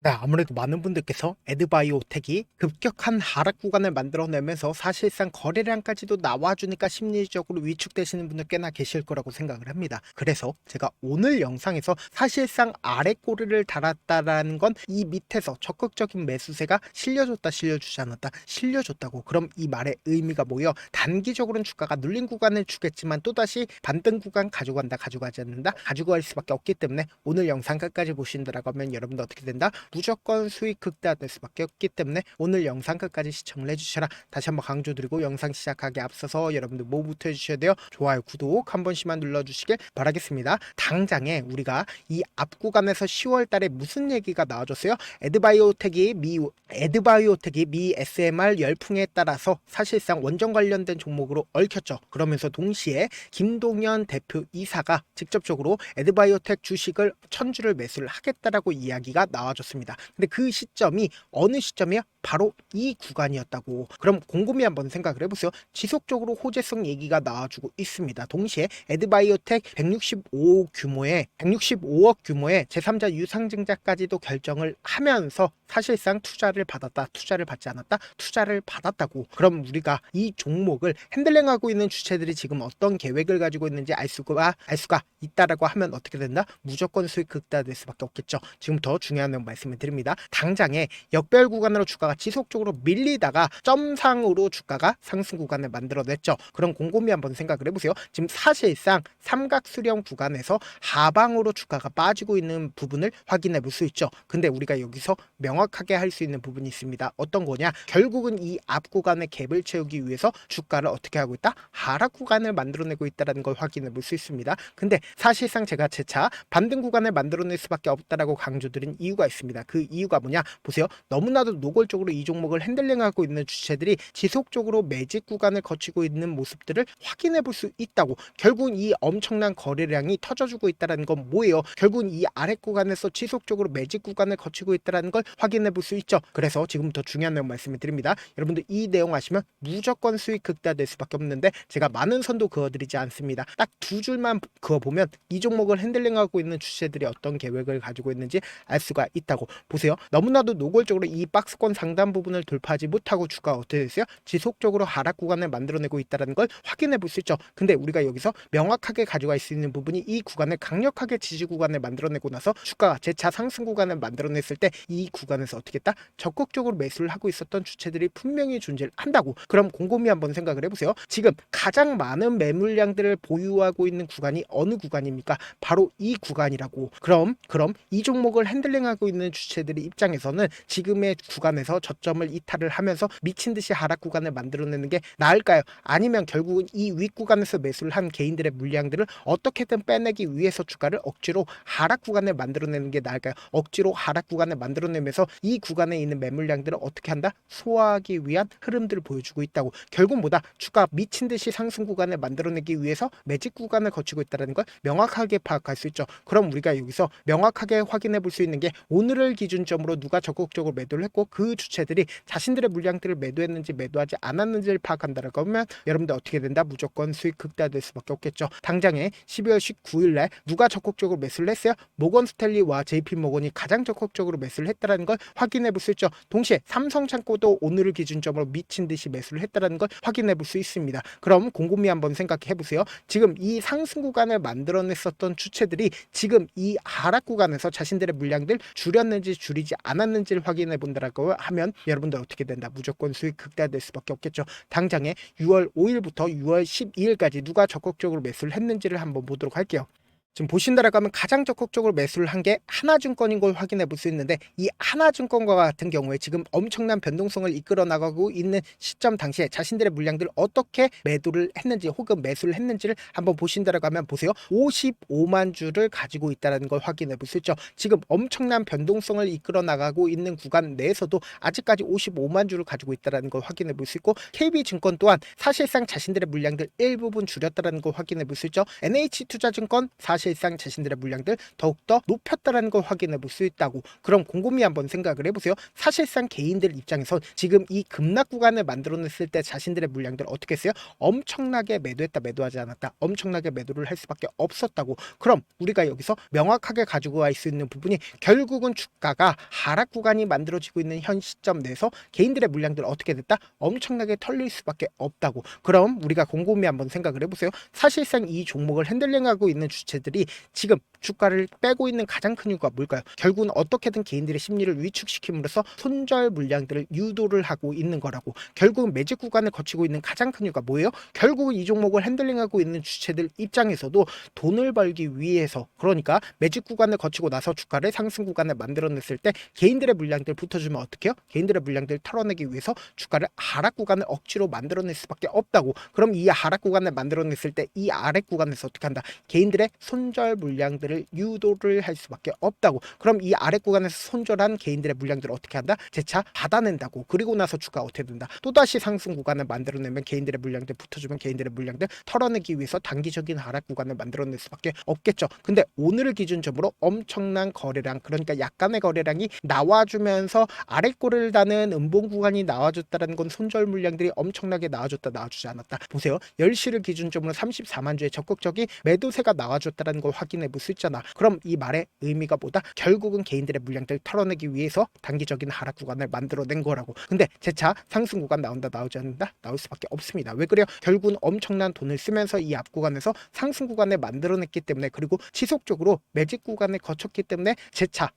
네, 아무래도 많은 분들께서 에드바이오텍이 급격한 하락 구간을 만들어내면서 사실상 거래량까지도 나와주니까 심리적으로 위축되시는 분들 꽤나 계실 거라고 생각을 합니다. 그래서 제가 오늘 영상에서 사실상 아래 꼬리를 달았다라는 건 이 밑에서 적극적인 매수세가 실려줬다 실려주지 않았다 실려줬다고, 그럼 이 말의 의미가 뭐예요? 단기적으로는 주가가 눌린 구간을 주겠지만 또다시 반등 구간 가져간다 가져가지 않는다 가지고 갈 수밖에 없기 때문에 오늘 영상 끝까지 보신다라고 하면 여러분들 어떻게 된다? 무조건 수익 극대화될 수밖에 없기 때문에 오늘 영상 끝까지 시청을 해주셔라. 다시 한번 강조드리고 영상 시작하기 앞서서 여러분들 뭐부터 해주셔야 돼요? 좋아요, 구독 한 번씩만 눌러주시길 바라겠습니다. 당장에 우리가 이 앞 구간에서 10월 달에 무슨 얘기가 나와줬어요? 에드바이오텍이 미 SMR 열풍에 따라서 사실상 원전 관련된 종목으로 얽혔죠. 그러면서 동시에 김동연 대표이사가 직접적으로 에드바이오텍 주식을 1000주를 매수를 하겠다라고 이야기가 나와줬습니다. 근데 그 시점이 어느 시점이야? 바로 이 구간이었다고. 그럼 곰곰이 한번 생각을 해보세요. 지속적으로 호재성 얘기가 나와주고 있습니다. 동시에 에드바이오텍 165억 규모의 제3자 유상증자까지도 결정을 하면서 사실상 투자를 받았다, 투자를 받지 않았다, 투자를 받았다고. 그럼 우리가 이 종목을 핸들링하고 있는 주체들이 지금 어떤 계획을 가지고 있는지 알 수가 있다라고 하면 어떻게 된다? 무조건 수익 극대화될 수밖에 없겠죠. 지금부터 중요한 내용 말씀을 드립니다. 당장에 역별 구간으로 주가가 지속적으로 밀리다가 점상으로 주가가 상승 구간을 만들어냈죠. 그럼 곰곰이 한번 생각을 해보세요. 지금 사실상 삼각수렴 구간에서 하방으로 주가가 빠지고 있는 부분을 확인해 볼 수 있죠. 근데 우리가 여기서 명확하게 할 수 있는 부분이 있습니다. 어떤 거냐? 결국은 이 앞 구간의 갭을 채우기 위해서 주가를 어떻게 하고 있다? 하락 구간을 만들어내고 있다는 걸 확인해 볼 수 있습니다. 근데 사실상 제가 재차 반등 구간을 만들어낼 수밖에 없다라고 강조드린 이유가 있습니다. 그 이유가 뭐냐? 보세요. 너무나도 노골적으로 이 종목을 핸들링하고 있는 주체들이 지속적으로 매집 구간을 거치고 있는 모습들을 확인해 볼 수 있다고. 결국 이 엄청난 거래량이 터져주고 있다는 건 뭐예요? 결국 이 아래 구간에서 지속적으로 매집 구간을 거치고 있다는 걸 확인해 볼 수 있죠. 그래서 지금부터 중요한 내용 말씀을 드립니다. 여러분들 이 내용 아시면 무조건 수익 극대화될 수밖에 없는데 제가 많은 선도 그어드리지 않습니다. 딱 두 줄만 그어보면 이 종목을 핸들링하고 있는 주체들이 어떤 계획을 가지고 있는지 알 수가 있다고. 보세요. 너무나도 노골적으로 이 박스권 상단 부분을 돌파하지 못하고 주가가 어떻게 됐어요? 지속적으로 하락 구간을 만들어내고 있다는 걸 확인해 볼 수 있죠. 근데 우리가 여기서 명확하게 가져갈 수 있는 부분이 이 구간을 강력하게 지지 구간을 만들어내고 나서 주가가 재차 상승 구간을 만들어냈을 때 이 구간에서 어떻게 했다? 적극적으로 매수를 하고 있었던 주체들이 분명히 존재를 한다고. 그럼 곰곰이 한번 생각을 해보세요. 지금 가장 많은 매물량들을 보유하고 있는 구간이 어느 구간입니까? 바로 이 구간이라고. 그럼 이 종목을 핸들링하고 있는 주체들의 입장에서는 지금의 구간에서 저점을 이탈을 하면서 미친 듯이 하락 구간을 만들어내는 게 나을까요? 아니면 결국은 이 윗구간에서 매수를 한 개인들의 물량들을 어떻게든 빼내기 위해서 주가를 억지로 하락 구간을 만들어내는 게 나을까요? 억지로 하락 구간을 만들어내면서 이 구간에 있는 매물량들을 어떻게 한다? 소화하기 위한 흐름들을 보여주고 있다고. 결국 뭐다? 주가 미친 듯이 상승 구간을 만들어내기 위해서 매집 구간을 거치고 있다는 걸 명확하게 파악할 수 있죠. 그럼 우리가 여기서 명확하게 확인해 볼 수 있는 게 오늘을 기준점으로 누가 적극적으로 매도를 했고 그 주체들이 자신들의 물량들을 매도했는지 매도하지 않았는지를 파악한다라고 하면 여러분들 어떻게 된다? 무조건 수익 극대화될 수밖에 없겠죠. 당장에 12월 19일 날 누가 적극적으로 매수를 했어요? 모건 스탠리와 JP 모건이 가장 적극적으로 매수를 했다는 걸 확인해 볼 수 있죠. 동시에 삼성창고도 오늘을 기준점으로 미친 듯이 매수를 했다는 걸 확인해 볼 수 있습니다. 그럼 곰곰이 한번 생각해 보세요. 지금 이 상승 구간을 만들어냈었던 주체들이 지금 이 하락 구간에서 자신들의 물량들 줄였는지 줄이지 않았는지를 확인해 본다라고 하면 여러분들 어떻게 된다? 무조건 수익 극대화될 수밖에 없겠죠. 당장에 6월 5일부터 6월 12일까지 누가 적극적으로 매수를 했는지를 한번 보도록 할게요. 지금 보신다라고 하면 가장 적극적으로 매수를 한 게 하나증권인 걸 확인해 볼 수 있는데 이 하나증권과 같은 경우에 지금 엄청난 변동성을 이끌어 나가고 있는 시점 당시에 자신들의 물량들을 어떻게 매도를 했는지 혹은 매수를 했는지를 한번 보신다라고 하면 보세요. 55만 주를 가지고 있다는 걸 확인해 볼 수 있죠. 지금 엄청난 변동성을 이끌어 나가고 있는 구간 내에서도 아직까지 55만 주를 가지고 있다는 걸 확인해 볼 수 있고 KB증권 또한 사실상 자신들의 물량들 일부분 줄였다는 걸 확인해 볼 수 있죠. NH투자증권 사실상 자신들의 물량들 더욱더 높였다라는 걸 확인해 볼 수 있다고. 그럼 곰곰이 한번 생각을 해보세요. 사실상 개인들 입장에서 지금 이 급락 구간을 만들어냈을 때 자신들의 물량들 어떻게 했어요? 엄청나게 매도했다, 매도하지 않았다, 엄청나게 매도를 할 수밖에 없었다고. 그럼 우리가 여기서 명확하게 가지고 갈 수 있는 부분이 결국은 주가가 하락 구간이 만들어지고 있는 현 시점 내에서 개인들의 물량들 어떻게 됐다? 엄청나게 털릴 수밖에 없다고. 그럼 우리가 곰곰이 한번 생각을 해보세요. 사실상 이 종목을 핸들링하고 있는 주체들이 지금 주가를 빼고 있는 가장 큰 이유가 뭘까요? 결국은 어떻게든 개인들의 심리를 위축시킴으로써 손절 물량들을 유도를 하고 있는 거라고. 결국은 매직 구간을 거치고 있는 가장 큰 이유가 뭐예요? 결국은 이 종목을 핸들링하고 있는 주체들 입장에서도 돈을 벌기 위해서, 그러니까 매직 구간을 거치고 나서 주가를 상승 구간을 만들어냈을 때 개인들의 물량들 붙어주면 어떻게 해요? 개인들의 물량들 털어내기 위해서 주가를 하락 구간을 억지로 만들어낼 수밖에 없다고. 그럼 이 하락 구간을 만들어냈을 때 이 아래 구간에서 어떻게 한다? 개인들의 손절 물량들을 유도를 할 수밖에 없다고. 그럼 이 아래 구간에서 손절한 개인들의 물량들을 어떻게 한다? 재차 받아낸다고. 그리고 나서 주가 어떻게 된다? 또다시 상승 구간을 만들어내면 개인들의 물량들 붙어주면 개인들의 물량들 털어내기 위해서 단기적인 하락 구간을 만들어낼 수밖에 없겠죠. 근데 오늘을 기준점으로 엄청난 거래량, 그러니까 약간의 거래량이 나와주면서 아래꼬를 다는 음봉 구간이 나와줬다는 건 손절 물량들이 엄청나게 나와줬다, 나와주지 않았다. 보세요. 10시를 기준점으로 34만 주의 적극적인 매도세가 나와줬다는 걸 확인해 볼 수 있잖아. 그럼 이 말의 의미가 뭐다? 결국은 개인들의 물량들 털어내기 위해서 단기적인 하락 구간을 만들어낸 거라고. 근데 재차 상승 구간 나온다, 나오지 않는다? 나올 수밖에 없습니다. 왜 그래요? 결국은 엄청난 돈을 쓰면서 이 앞 구간에서 상승 구간을 만들어냈기 때문에, 그리고 지속적으로 매직 구간을 거쳤기 때문에 재차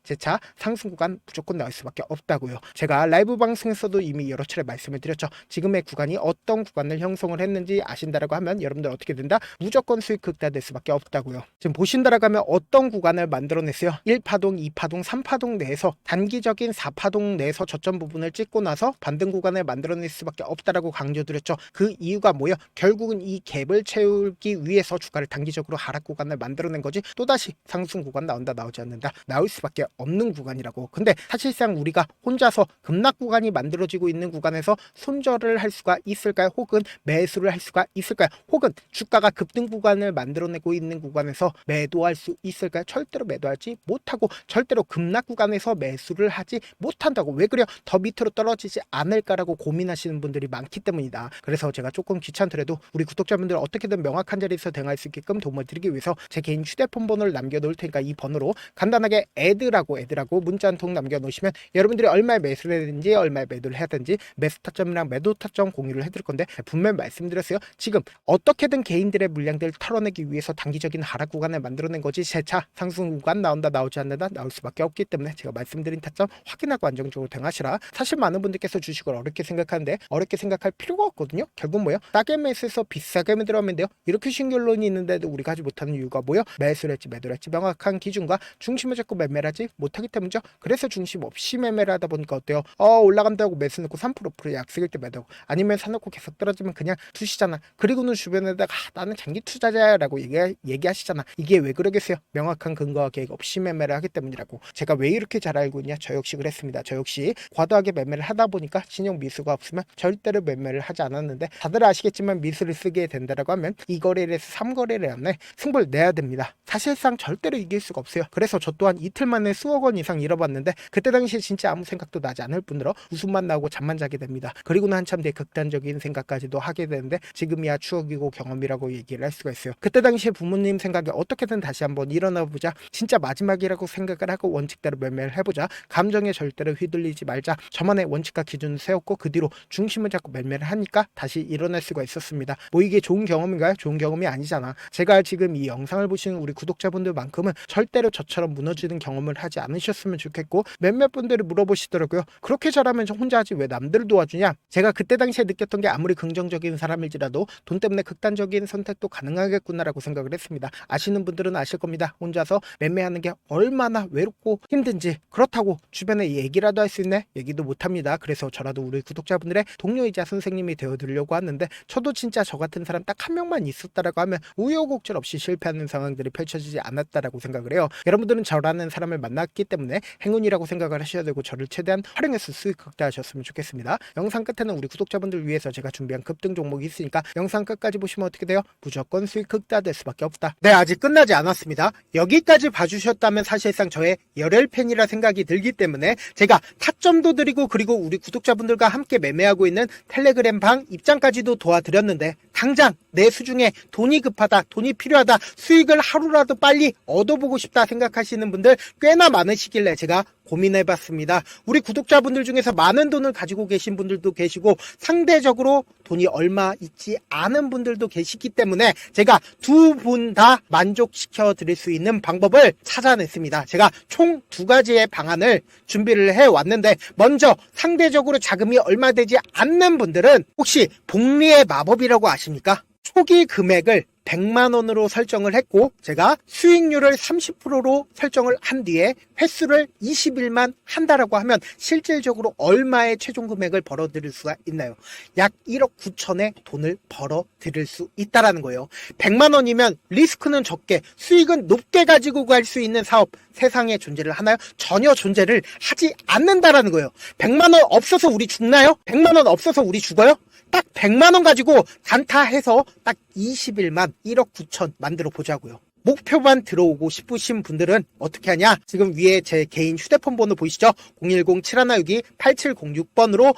상승 구간 무조건 나올 수밖에 없다고요. 제가 라이브 방송에서도 이미 여러 차례 말씀을 드렸죠. 지금의 구간이 어떤 구간을 형성을 했는지 아신다라고 하면 여러분들 어떻게 된다? 무조건 수익 극대화될 수밖에 없다고요. 지금 보신다라고 하면 어떤 구간을 만들어냈어요? 1파동, 2파동, 3파동 내에서 단기적인 4파동 내에서 저점 부분을 찍고 나서 반등 구간을 만들어낼 수밖에 없다라고 강조드렸죠. 그 이유가 뭐예요? 결국은 이 갭을 채우기 위해서 주가를 단기적으로 하락 구간을 만들어낸 거지, 또다시 상승 구간 나온다, 나오지 않는다? 나올 수밖에 없는 구간이라고. 근데 사실상 우리가 혼자서 급락 구간이 만들어지고 있는 구간에서 손절을 할 수가 있을까요? 혹은 매수를 할 수가 있을까요? 혹은 주가가 급등 구간을 만들어내고 있는 구간에서 매도할 수 있을까요? 절대로 매도하지 못하고 절대로 급락 구간에서 매수를 하지 못한다고. 왜 그래요? 더 밑으로 떨어지지 않을까라고 고민하시는 분들이 많기 때문이다. 그래서 제가 조금 귀찮더라도 우리 구독자분들 어떻게든 명확한 자리에서 대응할 수 있게끔 도움을 드리기 위해서 제 개인 휴대폰 번호를 남겨놓을 테니까 이 번호로 간단하게 애드라고 문자 한 통 남겨놓으시면 여러분들이 얼마에 매수를 해야 되는지, 얼마에 매도를 해야 되는지, 매수 타점이랑 매도 타점 공유를 해드릴 건데, 분명히 말씀드렸어요. 지금 어떻게든 개인들의 물량들을 털어내기 위해서 단기적인 하락 구간을 만들어낸 거지, 재차 상승 구간 나온다, 나오지 않는다? 나올 수밖에 없기 때문에 제가 말씀드린 타점 확인하고 안정적으로 대응하시라. 사실 많은 분들께서 주식을 어렵게 생각하는데 어렵게 생각할 필요가 없거든요. 결국 뭐예요? 싸게 매수해서 비싸게 매도하면 돼요. 이렇게 쉬운 결론이 있는데도 우리가 하지 못하는 이유가 뭐예요? 매수를 할지 매도를 할지 명확한 기준과 중심을 잡고 매매를 하지 못하기 때문이죠. 그래서 중심 없이 매매를 하다 보니까 어때요? 올라간다고 매수 넣고 3% 약속일 때 매도하고, 아니면 사놓고 계속 떨어지면 그냥 두시잖아. 그리고는 주변에다가 나는 장기 투자자라고 얘기하시잖아. 이게 왜 그러겠어요? 명확한 근거와 계획 없이 매매를 하기 때문이라고. 제가 왜 이렇게 잘 알고 있냐? 저 역시 그랬습니다. 저 역시 과도하게 매매를 하다 보니까 신용 미수가 없으면 절대로 매매를 하지 않았는데, 다들 아시겠지만 미수를 쓰게 된다라고 하면 이 거래를 해서 3거래를 하면 승부를 내야 됩니다. 사실상 절대로 이길 수가 없어요. 그래서 저 또한 이틀 만에 수억 원 이상 잃어봤는데, 그때 당시에 진짜 아무 생각도 나지 않을 뿐더러 웃음만 나오고 잠만 자게 됩니다. 그리고는 한참 뒤에 극단적인 생각까지도 하게 되는데, 지금이야 추억이고 경험이라고 얘기를 할 수가 있어요. 그때 당시에 부모님 생각에 어떻게든 다시 한번 일어나 보자, 진짜 마지막이라고 생각을 하고 원칙대로 매매를 해보자, 감정에 절대로 휘둘리지 말자, 저만의 원칙과 기준을 세웠고 그 뒤로 중심을 잡고 매매를 하니까 다시 일어날 수가 있었습니다. 뭐 이게 좋은 경험인가요? 좋은 경험이 아니잖아. 제가 지금 이 영상을 보시는 우리 구독자분들만큼은 절대로 저처럼 무너지는 경험을 하지 않으셨으면 좋겠고, 몇몇 분들이 물어보시더라고요. 그렇게 잘하면 저 혼자 하지 왜 남들을 도와주냐? 제가 그때 당시에 느꼈던 게 아무리 긍정적인 사람일지라도 돈 때문에 극단적인 선택도 가능하겠구나라고 생각을 했습니다. 아시는 분들은 아실 겁니다. 혼자서 매매하는 게 얼마나 외롭고 힘든지. 그렇다고 주변에 얘기라도 할 수 있네? 얘기도 못합니다. 그래서 저라도 우리 구독자분들의 동료이자 선생님이 되어드리려고 하는데, 저도 진짜 저 같은 사람 딱 한 명만 있었다라고 하면 우여곡절 없이 실패하는 상황들이 펼쳐지지 않았다라고 생각을 해요. 여러분들은 저라는 사람을 만났기 때문에 행운이라고 생각을 하셔야 되고, 저를 최대한 활용해서 수익 극대화하셨으면 좋겠습니다. 영상 끝에는 우리 구독자분들 위해서 제가 준비한 급등 종목이 있으니까 영상 끝까지 보시면 어떻게 돼요? 무조건 수익 극대화될 수밖에 없다. 네, 아직 끝나지 않았습니다. 알겠습니다. 여기까지 봐주셨다면 사실상 저의 열혈 팬이라 생각이 들기 때문에 제가 타점도 드리고 그리고 우리 구독자분들과 함께 매매하고 있는 텔레그램 방 입장까지도 도와드렸는데 당장 내 수중에 돈이 급하다, 돈이 필요하다, 수익을 하루라도 빨리 얻어보고 싶다 생각하시는 분들 꽤나 많으시길래 제가 고민해봤습니다. 우리 구독자분들 중에서 많은 돈을 가지고 계신 분들도 계시고 상대적으로 돈이 얼마 있지 않은 분들도 계시기 때문에 제가 두 분 다 만족시켜 드릴 수 있는 방법을 찾아냈습니다. 제가 총 두 가지의 방안을 준비를 해왔는데 먼저 상대적으로 자금이 얼마 되지 않는 분들은 혹시 복리의 마법이라고 아십니까? 초기 금액을 100만원으로 설정을 했고 제가 수익률을 30%로 설정을 한 뒤에 횟수를 20일만 한다라고 하면 실질적으로 얼마의 최종 금액을 벌어들일 수가 있나요? 약 1억 9천의 돈을 벌어들일 수 있다라는 거예요. 100만원이면 리스크는 적게 수익은 높게 가지고 갈 수 있는 사업 세상에 존재를 하나요? 전혀 존재를 하지 않는다라는 거예요. 100만원 없어서 우리 죽나요? 100만원 없어서 우리 죽어요? 딱 100만원 가지고 단타해서 딱 20일만 1억 9천 만들어 보자고요. 목표만 들어오고 싶으신 분들은 어떻게 하냐? 지금 위에 제 개인 휴대폰 번호 보이시죠? 010-7162-8706번으로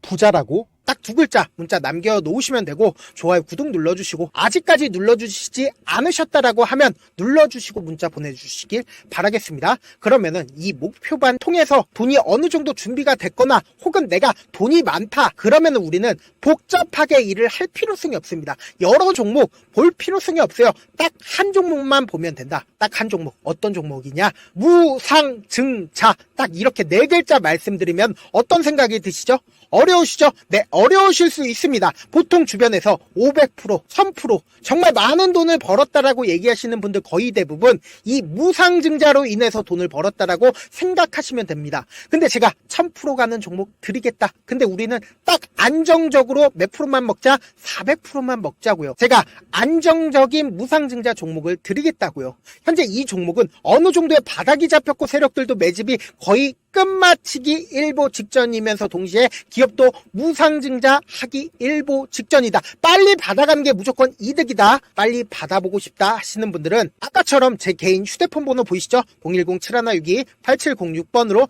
부자라고 딱 두 글자 문자 남겨놓으시면 되고 좋아요, 구독 눌러주시고 아직까지 눌러주시지 않으셨다라고 하면 눌러주시고 문자 보내주시길 바라겠습니다. 그러면은 이 목표반 통해서 돈이 어느 정도 준비가 됐거나 혹은 내가 돈이 많다 그러면은 우리는 복잡하게 일을 할 필요성이 없습니다. 여러 종목 볼 필요성이 없어요. 딱 한 종목만 보면 된다. 딱 한 종목. 어떤 종목이냐? 무상증자. 딱 이렇게 네 글자 말씀드리면 어떤 생각이 드시죠? 어려우시죠? 네, 어려우실 수 있습니다. 보통 주변에서 500%, 1000% 정말 많은 돈을 벌었다라고 얘기하시는 분들 거의 대부분 이 무상증자로 인해서 돈을 벌었다라고 생각하시면 됩니다. 근데 제가 1000% 가는 종목 드리겠다. 근데 우리는 딱 안정적으로 몇 프로만 먹자? 400%만 먹자고요. 제가 안정적인 무상증자 종목을 드리겠다고요. 현재 이 종목은 어느 정도의 바닥이 잡혔고 세력들도 매집이 거의 끝마치기 일보 직전이면서 동시에 기업도 무상증자 하기 일보 직전이다. 빨리 받아가는 게 무조건 이득이다. 빨리 받아보고 싶다 하시는 분들은 아까처럼 제 개인 휴대폰 번호 보이시죠? 010-7162-8706번으로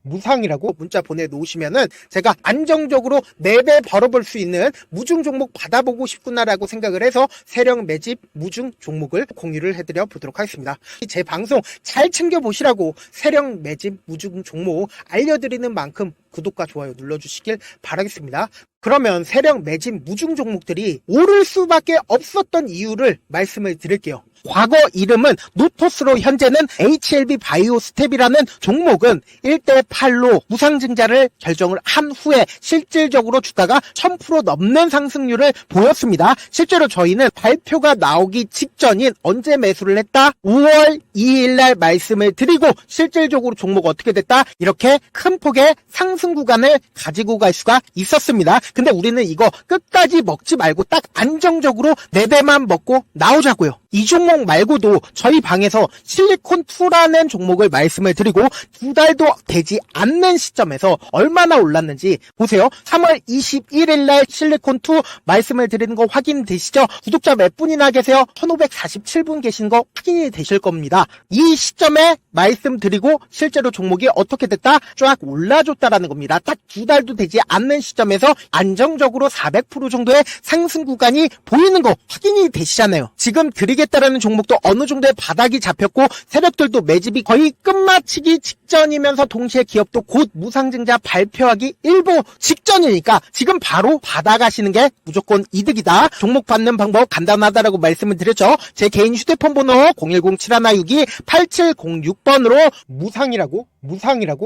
무상이라고 문자 보내놓으시면은 제가 안정적으로 4배 벌어볼 수 있는 무중 종목 받아보고 싶구나라고 생각을 해서 세력 매집 무중 종목을 공유를 해드려 보도록 하겠습니다. 제 방송 잘 챙겨보시라고 세력 매집 무중 종목 알려드리는 만큼 구독과 좋아요 눌러주시길 바라겠습니다. 그러면 세력 매집 무중 종목들이 오를 수밖에 없었던 이유를 말씀을 드릴게요. 과거 이름은 노토스로 현재는 HLB 바이오 스텝이라는 종목은 1대8로 무상증자를 결정을 한 후에 실질적으로 주가가 1000% 넘는 상승률을 보였습니다. 실제로 저희는 발표가 나오기 직전인 언제 매수를 했다? 5월 2일날 말씀을 드리고 실질적으로 종목 어떻게 됐다? 이렇게 큰 폭의 상승 구간을 가지고 갈 수가 있었습니다. 근데 우리는 이거 끝까지 먹지 말고 딱 안정적으로 4배만 먹고 나오자고요. 이 종목 말고도 저희 방에서 실리콘2라는 종목을 말씀을 드리고 2달도 되지 않는 시점에서 얼마나 올랐는지 보세요. 3월 21일 날 실리콘2 말씀을 드리는 거 확인되시죠? 구독자 몇 분이나 계세요? 1547분 계신 거 확인이 되실 겁니다. 이 시점에 말씀드리고 실제로 종목이 어떻게 됐다? 쫙 올라줬다라는 겁니다. 딱 2달도 되지 않는 시점에서 안정적으로 400% 정도의 상승 구간이 보이는 거 확인이 되시잖아요. 지금 드리겠다라는 종목도 어느 정도의 바닥이 잡혔고 세력들도 매집이 거의 끝마치기 직전이면서 동시에 기업도 곧 무상증자 발표하기 일보 직전이니까 지금 바로 받아가시는 게 무조건 이득이다. 종목 받는 방법 간단하다라고 말씀을 드렸죠. 제 개인 휴대폰 번호 010-7162-8706번으로 무상이라고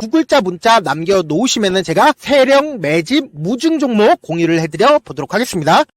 두 글자 문자 남겨놓으시면은 제가 세력 매집 무중 종목 공유를 해드려 보도록 하겠습니다.